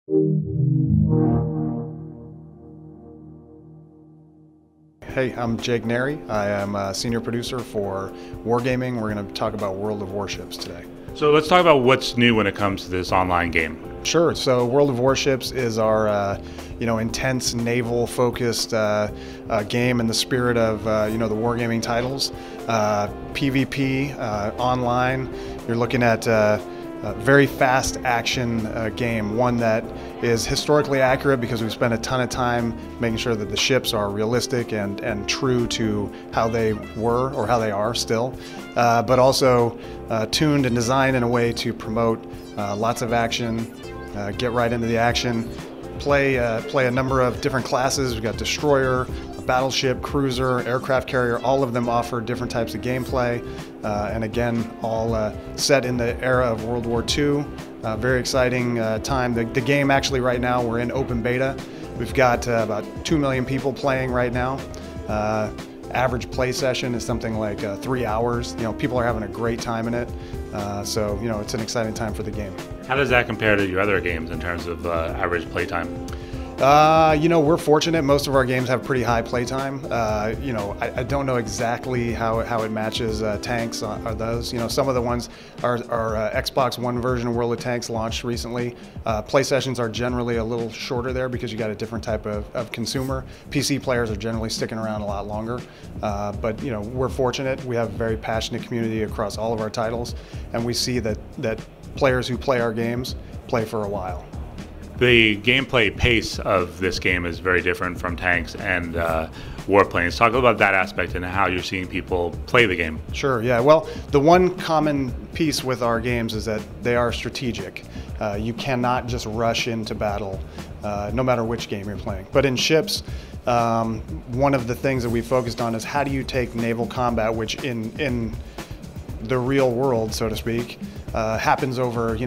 Hey, I'm Jake Neri. I am a senior producer for Wargaming. We're going to talk about World of Warships today. So let's talk about what's new when it comes to this online game. Sure. So World of Warships is our intense naval-focused game in the spirit of the Wargaming titles. PvP, online. You're looking at a very fast action game, one that is historically accurate because we've spent a ton of time making sure that the ships are realistic and true to how they were or how they are still, but also tuned and designed in a way to promote lots of action, get right into the action, play a number of different classes. We've got destroyer, battleship, cruiser, aircraft carrier. All of them offer different types of gameplay, and again, all set in the era of World War II. Very exciting time. The game actually right now, we're in open beta. We've got about 2 million people playing right now. Average play session is something like 3 hours. People are having a great time in it. So it's an exciting time for the game. How does that compare to your other games in terms of average play time? We're fortunate. Most of our games have pretty high playtime. I don't know exactly how it matches tanks. Are those? Some of the ones are Xbox One version of World of Tanks launched recently. Play sessions are generally a little shorter there because you got a different type of consumer. PC players are generally sticking around a lot longer. But we're fortunate. We have a very passionate community across all of our titles, and we see that players who play our games play for a while. The gameplay pace of this game is very different from tanks and warplanes. Talk about that aspect and how you're seeing people play the game. Sure, yeah. Well, the one common piece with our games is that they are strategic. You cannot just rush into battle, no matter which game you're playing. But in ships, one of the things that we focused on is how do you take naval combat, which in the real world, so to speak, happens over,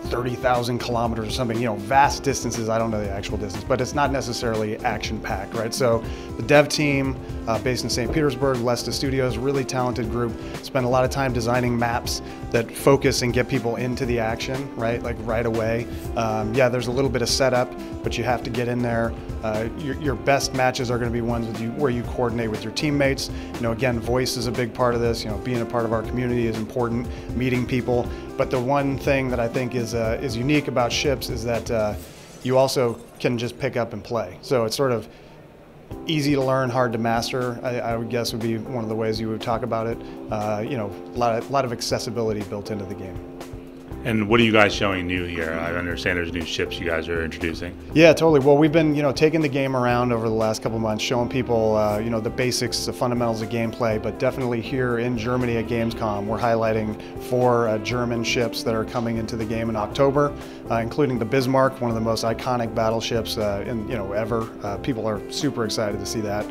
30,000 kilometers or something, vast distances. I don't know the actual distance, but it's not necessarily action-packed, right? So the dev team based in St. Petersburg, Lesta Studios, really talented group, spend a lot of time designing maps that focus and get people into the action, right? Like right away. Yeah, there's a little bit of setup, but you have to get in there. Your best matches are going to be ones where you coordinate with your teammates. Again, voice is a big part of this. Being a part of our community is important, meeting people. But the one thing that I think is unique about ships is that you also can just pick up and play. So it's sort of easy to learn, hard to master, I would guess would be one of the ways you would talk about it. A lot of accessibility built into the game. And what are you guys showing new here? I understand there's new ships you guys are introducing. Yeah, totally. Well, we've been, taking the game around over the last couple of months, showing people, the basics, the fundamentals of gameplay, but definitely here in Germany at Gamescom, we're highlighting 4 German ships that are coming into the game in October, including the Bismarck, one of the most iconic battleships ever. People are super excited to see that.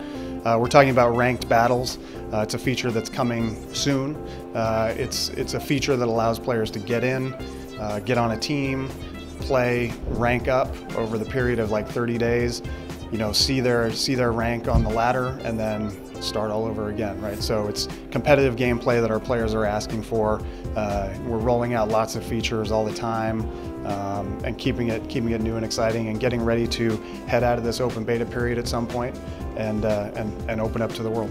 We're talking about ranked battles. It's a feature that's coming soon. It's a feature that allows players to get in, get on a team, play, rank up over the period of like 30 days, see their rank on the ladder, and then start all over again, right? So it's competitive gameplay that our players are asking for. We're rolling out lots of features all the time, and keeping it new and exciting, and getting ready to head out of this open beta period at some point and open up to the world.